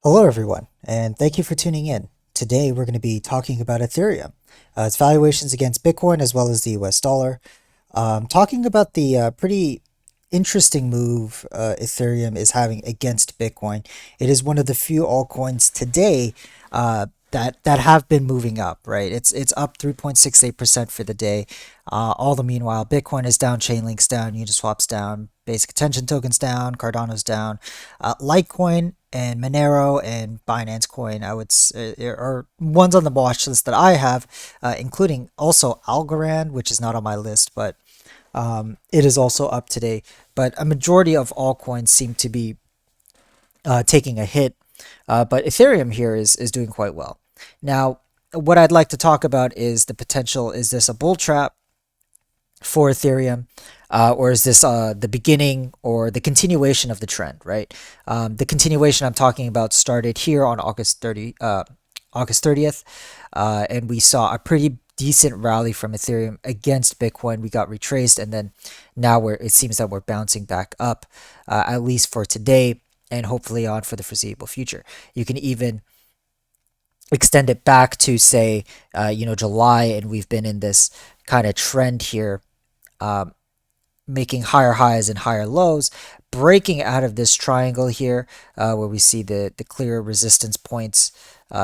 Hello, everyone, and thank you for tuning in. Today, we're going to be talking about Ethereum, its valuations against Bitcoin as well as the US dollar. Talking about the pretty interesting move Ethereum is having against Bitcoin. It is one of the few altcoins today that have been moving up. Right, it's up 3.68% for the day. All the meanwhile, Bitcoin is down, Chainlink's down, Uniswap's down, Basic Attention Token's down, Cardano's down, Litecoin and Monero and Binance Coin, I would say, are ones on the watch list that I have, including also Algorand, which is not on my list, but it is also up today. But a majority of altcoins seem to be taking a hit, but Ethereum here is doing quite well. Now, what I'd like to talk about is the potential. Is this a bull trap for Ethereum? Or is this the beginning or the continuation of the trend, right? The continuation I'm talking about started here on August 30th, and we saw a pretty decent rally from Ethereum against Bitcoin. We got retraced, and then now it seems that we're bouncing back up, at least for today, and hopefully on for the foreseeable future. You can even extend it back to say, July, and we've been in this kind of trend here, making higher highs and higher lows, breaking out of this triangle here, where we see the clear resistance points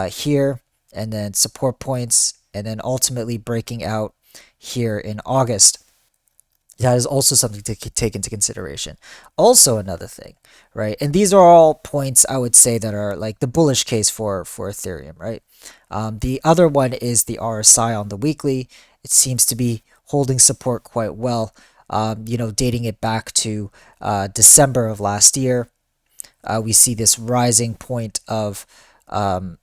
here, and then support points, and then ultimately breaking out here in August. That is also something to take into consideration. Also, another thing, right? And these are all points I would say that are like the bullish case for Ethereum, right? The other one is the RSI on the weekly. It seems to be holding support quite well. Dating it back to December of last year, we see this rising point of on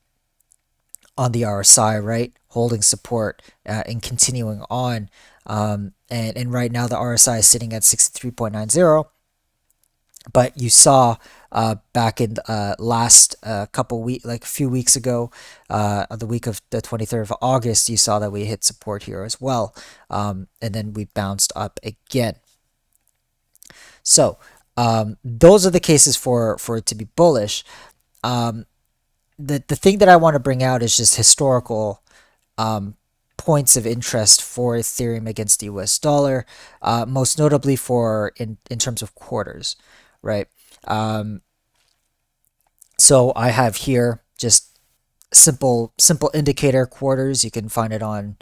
the RSI, right? Holding support and continuing on. And right now the RSI is sitting at 63.90. But you saw back in last couple week, like a few weeks ago, the week of the 23rd of August, you saw that we hit support here as well, and then we bounced up again. So those are the cases for it to be bullish. The thing that I want to bring out is just historical points of interest for Ethereum against the US dollar, most notably for in terms of quarters, right? So I have here just simple indicator quarters. You can find it on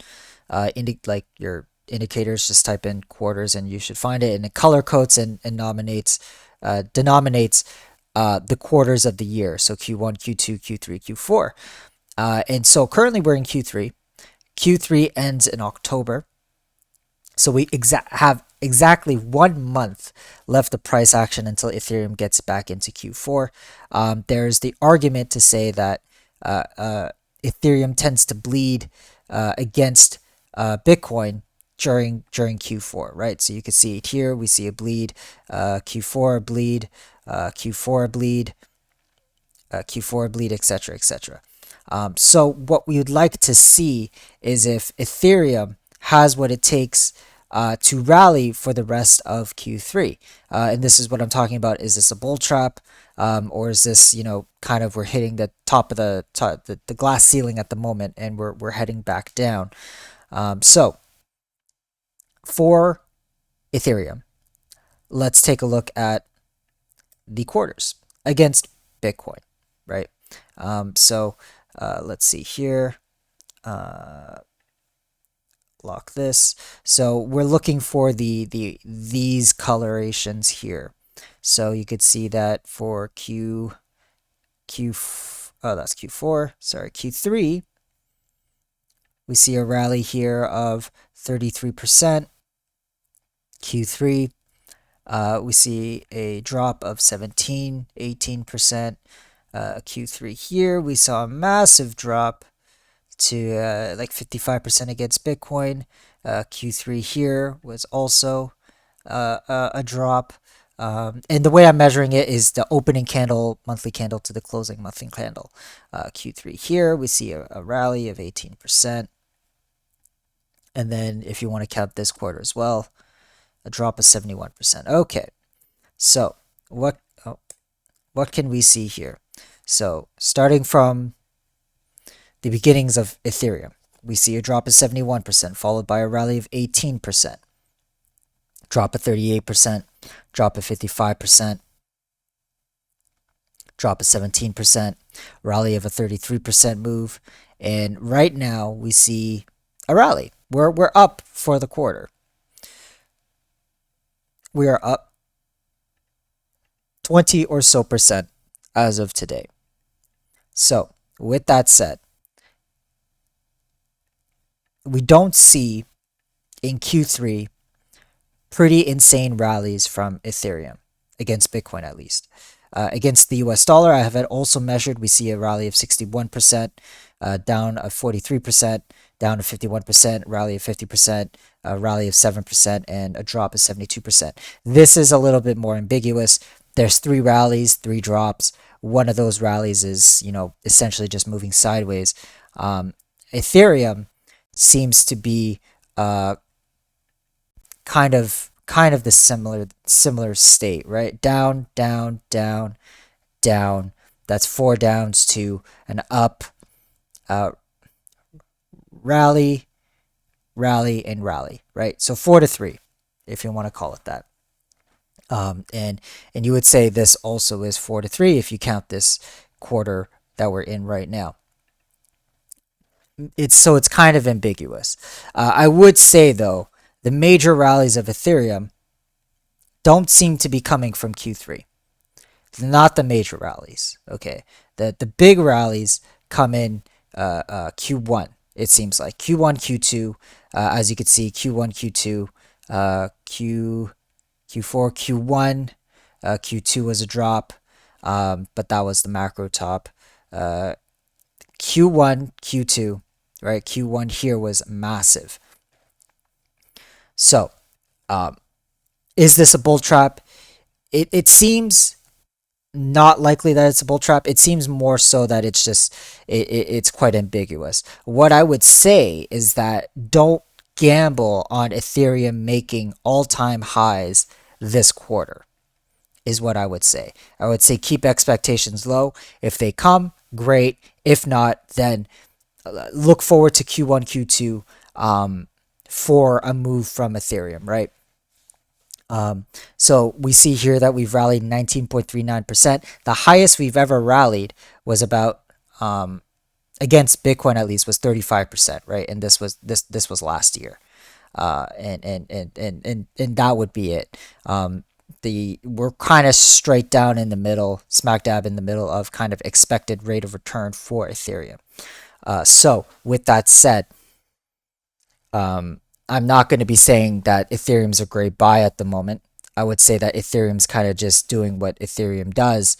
like your indicators. Just type in quarters and you should find it. And it color codes and denominates the quarters of the year. So Q1, Q2, Q3, Q4. And so currently we're in Q3. Q3 ends in October. So we have exactly 1 month left of price action until Ethereum gets back into Q4. There's the argument to say that Ethereum tends to bleed against Bitcoin during Q4, right? So you can see it here. We see a bleed, Q4 bleed, Q4 bleed, Q4 bleed, etc., etc. So what we would like to see is if Ethereum has what it takes to rally for the rest of Q3. And this is what I'm talking about. Is this a bull trap? Or is this, kind of we're hitting the top of the glass ceiling at the moment and we're heading back down. So for Ethereum, let's take a look at the quarters against Bitcoin, right? So let's see here. Lock this. So we're looking for these colorations here. So you could see that for that's Q4. Sorry, Q3. We see a rally here of 33%. Q3. We see a drop of 17, 18%. Q3 here, we saw a massive drop to like 55% against Bitcoin. Q3 here was also a drop. And the way I'm measuring it is the opening candle, monthly candle, to the closing monthly candle. Q3 here, we see a rally of 18%. And then if you want to count this quarter as well, a drop of 71%. Okay, so what can we see here? So starting from the beginnings of Ethereum, we see a drop of 71%, followed by a rally of 18%, drop of 38%, drop of 55%, drop of 17%, rally of a 33% move, and right now we see a rally. We're up for the quarter. We are up 20 or so percent as of today. So, with that said, we don't see in Q3 pretty insane rallies from Ethereum against Bitcoin, at least. Against the US dollar, I have also measured, we see a rally of 61%, down of 43%, down to 51%, rally of 50%, a rally of 7%, and a drop of 72%. This is a little bit more ambiguous. There's 3 rallies, 3 drops. One of those rallies is, essentially just moving sideways. Ethereum seems to be kind of the similar state, right? Down, down, down, down. That's 4 downs to an up, uh, rally, rally, and rally, right? So 4 to 3, if you want to call it that. And you would say this also is 4 to 3 if you count this quarter that we're in right now. It's kind of ambiguous. I would say though, the major rallies of Ethereum don't seem to be coming from Q3. Not the major rallies. Okay, the big rallies come in Q1. It seems like Q1, Q2. As you can see, Q1, Q2, Q4, Q1, Q2 was a drop, but that was the macro top. Q1, Q2, right? Q1 here was massive. So, is this a bull trap? It seems not likely that it's a bull trap. It seems more so that it's quite ambiguous. What I would say is that don't gamble on Ethereum making all-time highs this quarter, is what I would say. I would say keep expectations low. If they come, great. If not, then look forward to Q1, Q2 for a move from Ethereum, right? So we see here that we've rallied 19.39%. The highest we've ever rallied was about against Bitcoin, at least, was 35%, right? And this was last year. And that would be it. We're kind of straight down in the middle, smack dab in the middle of kind of expected rate of return for Ethereum. So with that said, I'm not going to be saying that Ethereum's a great buy at the moment. I would say that Ethereum's kind of just doing what Ethereum does.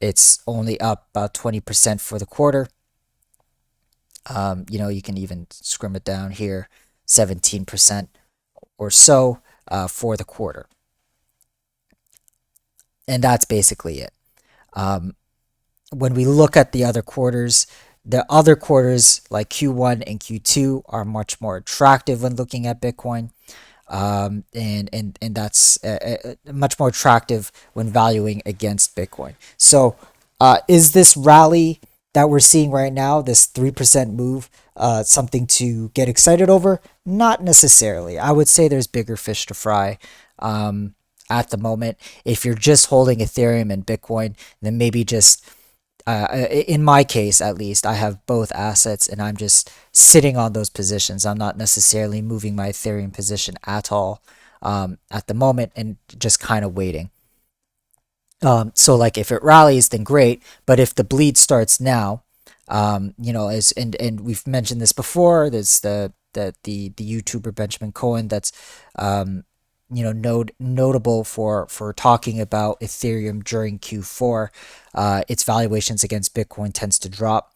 It's only up about 20% for the quarter. You can even scrim it down here, 17% or so for the quarter. And that's basically it. When we look at the other quarters like Q1 and Q2 are much more attractive when looking at Bitcoin. And that's much more attractive when valuing against Bitcoin. So is this rally that we're seeing right now, this 3% move, something to get excited over? Not necessarily. I would say there's bigger fish to fry at the moment. If you're just holding Ethereum and Bitcoin, then maybe just in my case, at least, I have both assets and I'm just sitting on those positions. I'm not necessarily moving my Ethereum position at all at the moment and just kind of waiting. So like if it rallies, then great. But if the bleed starts now, and we've mentioned this before, there's the YouTuber Benjamin Cohen that's notable for talking about Ethereum during Q4. Its valuations against Bitcoin tends to drop.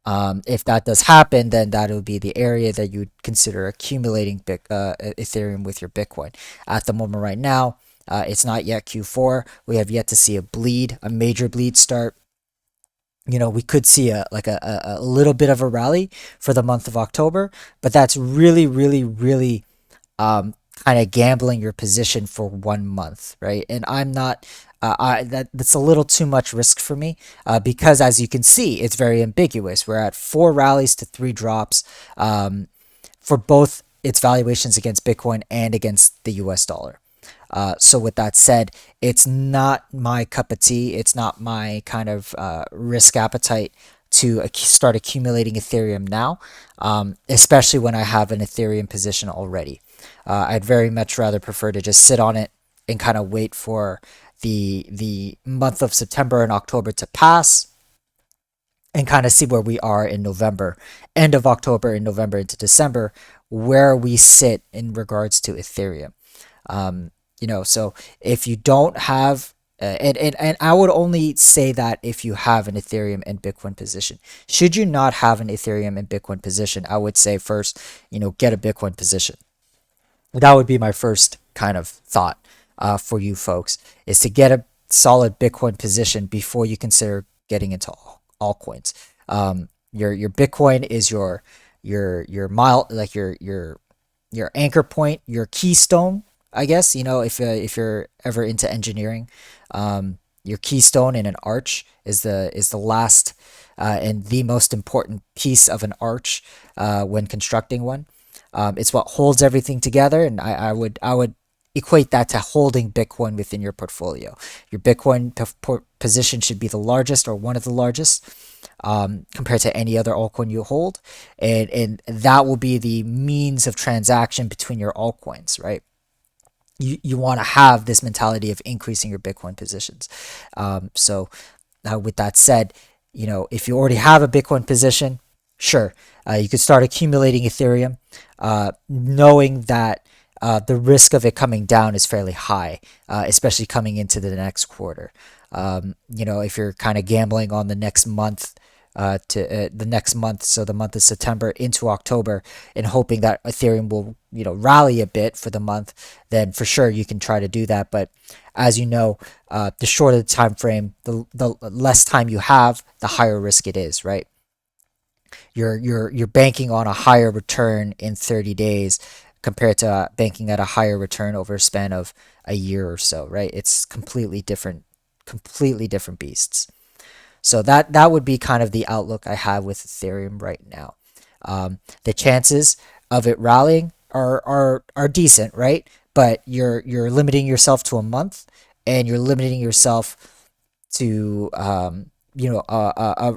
If that does happen, then that would be the area that you would consider accumulating Ethereum with your Bitcoin. At the moment right now, it's not yet Q4. We have yet to see a major bleed start. We could see a little bit of a rally for the month of October, but that's really, really, really kind of gambling your position for 1 month, right? And I'm not that's a little too much risk for me, because as you can see, it's very ambiguous. We're at 4 rallies to 3 drops, for both its valuations against Bitcoin and against the US dollar. So with that said, it's not my cup of tea. It's not my kind of risk appetite to start accumulating Ethereum now, especially when I have an Ethereum position already. I'd very much rather prefer to just sit on it and kind of wait for the month of September and October to pass, and kind of see where we are in November, end of October and November into December, where we sit in regards to Ethereum. So if you don't have, and I would only say that if you have an Ethereum and Bitcoin position. Should you not have an Ethereum and Bitcoin position, I would say first, get a Bitcoin position. That would be my first kind of thought, for you folks, is to get a solid Bitcoin position before you consider getting into altcoins. Your Bitcoin is your mile, like your anchor point, your keystone, I guess. If you're ever into engineering, your keystone in an arch is the last, and the most important piece of an arch, when constructing one. It's what holds everything together, and I would equate that to holding Bitcoin within your portfolio. Your Bitcoin position should be the largest, or one of the largest, compared to any other altcoin you hold, and that will be the means of transaction between your altcoins, right? You want to have this mentality of increasing your Bitcoin positions. So now, with that said, if you already have a Bitcoin position, sure, you could start accumulating Ethereum, knowing that the risk of it coming down is fairly high, especially coming into the next quarter. If you're kind of gambling on the next month, so the month of September into October, and hoping that Ethereum will, rally a bit for the month, then for sure you can try to do that. But as you know, the shorter the time frame, the less time you have, the higher risk it is, right? You're banking on a higher return in 30 days compared to banking at a higher return over a span of a year or so, right? It's completely different beasts. So that would be kind of the outlook I have with Ethereum right now. The chances of it rallying are decent, right? But you're limiting yourself to a month, and you're limiting yourself to, a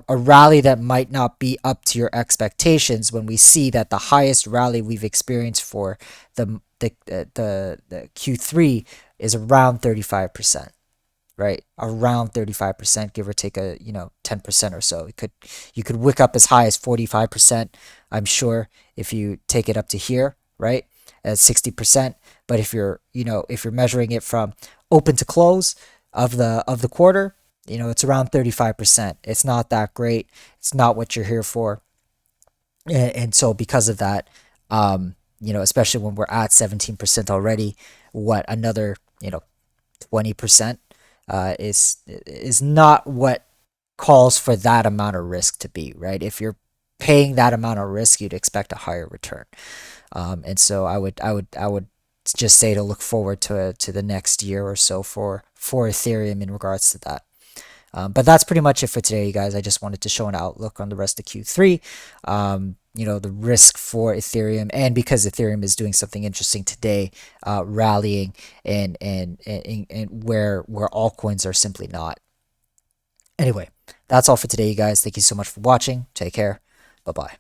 rally that might not be up to your expectations, when we see that the highest rally we've experienced for the Q3 is around 35%, right? Around 35%, give or take 10% or so. You could wick up as high as 45%, I'm sure, if you take it up to here, right? At 60%. But if you're measuring it from open to close of the quarter, it's around 35%. It's not that great. It's not what you're here for. And so because of that, especially when we're at 17% already, what, another, 20%, is not what calls for that amount of risk to be, right? If you're paying that amount of risk, you'd expect a higher return. And so I would just say to look forward to the next year or so for Ethereum in regards to that. But that's pretty much it for today, you guys. I just wanted to show an outlook on the rest of Q3. The risk for Ethereum, and because Ethereum is doing something interesting today, rallying, and where altcoins are simply not. Anyway, that's all for today, you guys. Thank you so much for watching. Take care. Bye bye.